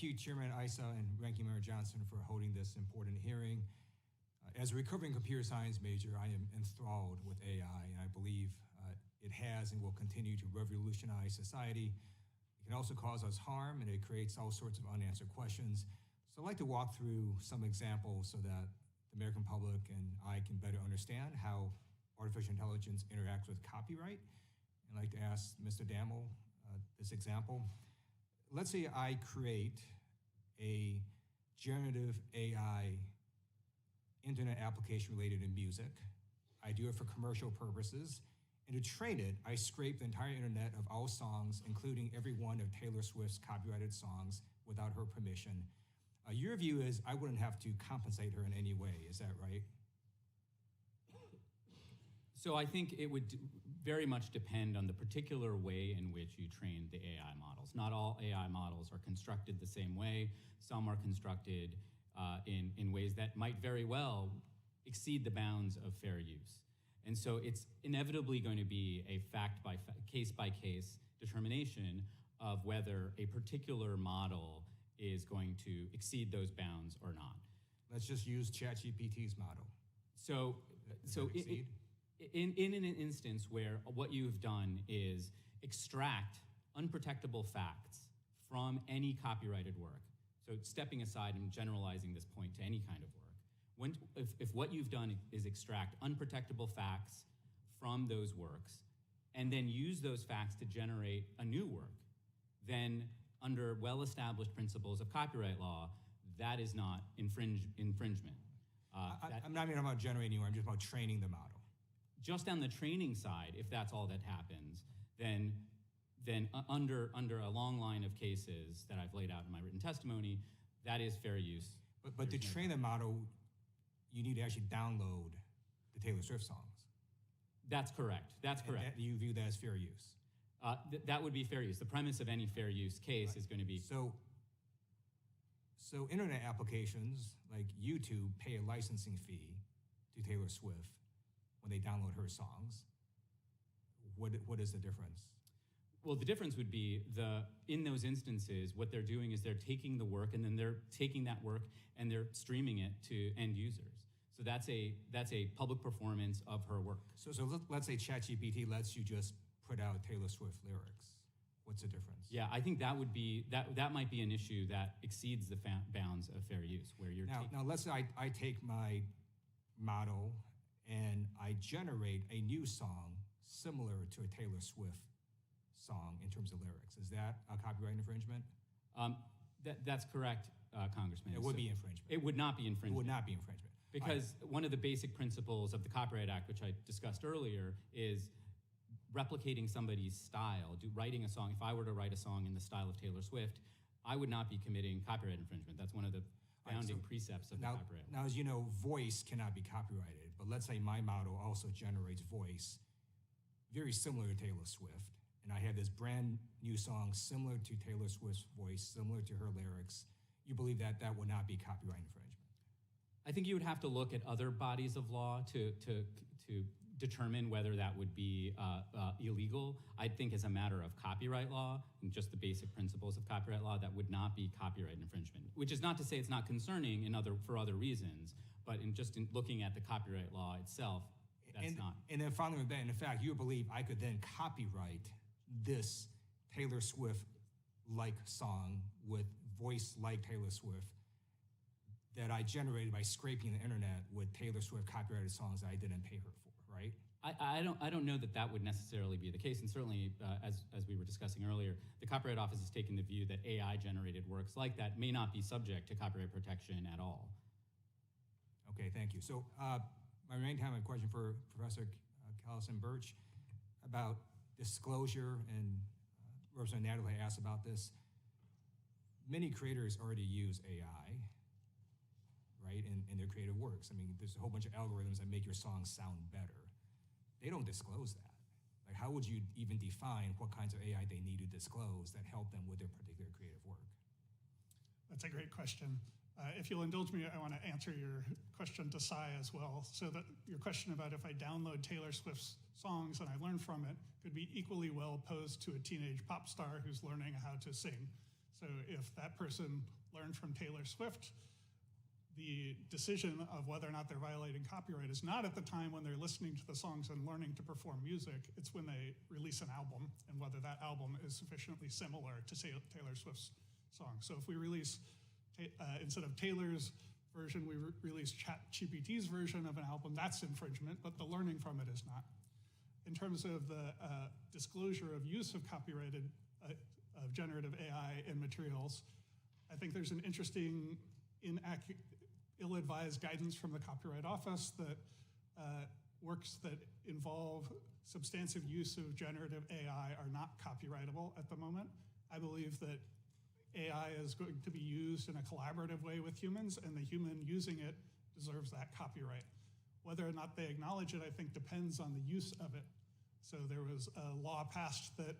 thank you, Chairman Issa and Ranking Member Johnson, for holding this important hearing. As a recovering computer science major, I am enthralled with AI, and I believe it has and will continue to revolutionize society. It can also cause us harm, and it creates all sorts of unanswered questions. So I'd like to walk through some examples so that the American public and I can better understand how artificial intelligence interacts with copyright. I'd like to ask Mr. Damel this example. Let's say I create a generative AI internet application related to music. I do it for commercial purposes. And to train it, I scrape the entire internet of all songs, including every one of Taylor Swift's copyrighted songs without her permission. Your view is I wouldn't have to compensate her in any way, is that right? So I think it would very much depend on the particular way in which you train the AI models. Not all AI models are constructed the same way. Some are constructed in ways that might very well exceed the bounds of fair use. And so it's inevitably going to be a case-by-case determination of whether a particular model is going to exceed those bounds or not. Let's just use ChatGPT's model. In an instance where what you've done is extract unprotectable facts from any copyrighted work, so stepping aside and generalizing this point to any kind of work, if what you've done is extract unprotectable facts from those works and then use those facts to generate a new work, then under well-established principles of copyright law, that is not infringement. I'm not even about generating anymore, I'm just about training the model. Just on the training side, if that's all that happens, then under a long line of cases that I've laid out in my written testimony, that is fair use. But to train the model, you need to actually download the Taylor Swift songs. That's correct. That's correct. You view that as fair use? That would be fair use. The premise of any fair use case is going to be... So internet applications like YouTube pay a licensing fee to Taylor Swift when they download her songs. What is the difference? Well, the difference would be in those instances, what they're doing is they're taking the work and then they're taking that work and they're streaming it to end users. So that's a public performance of her work. So let's say ChatGPT lets you just put out Taylor Swift lyrics. What's the difference? Yeah, I think that would be that might be an issue that exceeds the bounds of fair use, where you're now let's say I take my model and I generate a new song similar to a Taylor Swift song in terms of lyrics. Is that a copyright infringement? That's correct, Congressman. It would be infringement. It would not be infringement. It would not be infringement. Because one of the basic principles of the Copyright Act, which I discussed earlier, is replicating somebody's style, writing a song. If I were to write a song in the style of Taylor Swift, I would not be committing copyright infringement. That's one of the founding precepts of the Copyright Act. Now, as you know, voice cannot be copyrighted, but let's say my model also generates voice very similar to Taylor Swift, and I have this brand new song similar to Taylor Swift's voice, similar to her lyrics. You believe that that would not be copyright infringement? I think you would have to look at other bodies of law to determine whether that would be illegal. I think as a matter of copyright law and just the basic principles of copyright law, that would not be copyright infringement, which is not to say it's not concerning for other reasons, but in looking at the copyright law itself, that's not. And then following with that, in fact, you believe I could then copyright this Taylor Swift-like song with voice like Taylor Swift that I generated by scraping the internet with Taylor Swift copyrighted songs that I didn't pay her for, right? I don't know that would necessarily be the case, and certainly, as we were discussing earlier, the Copyright Office has taken the view that AI-generated works like that may not be subject to copyright protection at all. Okay, thank you. So my remaining time, I have a question for Professor Callison-Birch about disclosure, and Representative Natalie asked about this. Many creators already use AI, right, in their creative works. I mean, there's a whole bunch of algorithms that make your songs sound better. They don't disclose that. Like, how would you even define what kinds of AI they need to disclose that help them with their particular creative work? That's a great question. If you'll indulge me, I want to answer your question to Sai as well. So that your question about if I download Taylor Swift's songs and I learn from it could be equally well posed to a teenage pop star who's learning how to sing. So if that person learned from Taylor Swift, the decision of whether or not they're violating copyright is not at the time when they're listening to the songs and learning to perform music. It's when they release an album and whether that album is sufficiently similar to Taylor Swift's song. So if we release, instead of Taylor's version, we release ChatGPT's version of an album, that's infringement, but the learning from it is not. In terms of the disclosure of use of copyrighted, of generative AI in materials, I think there's an interesting ill-advised guidance from the Copyright Office that works that involve substantive use of generative AI are not copyrightable at the moment. I believe that AI is going to be used in a collaborative way with humans, and the human using it deserves that copyright. Whether or not they acknowledge it, I think, depends on the use of it. So there was a law passed that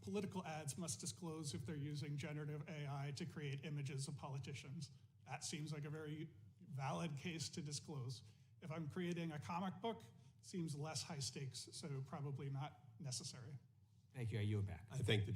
political ads must disclose if they're using generative AI to create images of politicians. That seems like a very valid case to disclose. If I'm creating a comic book, seems less high stakes, so probably not necessary. Thank you. I yield back. I thank the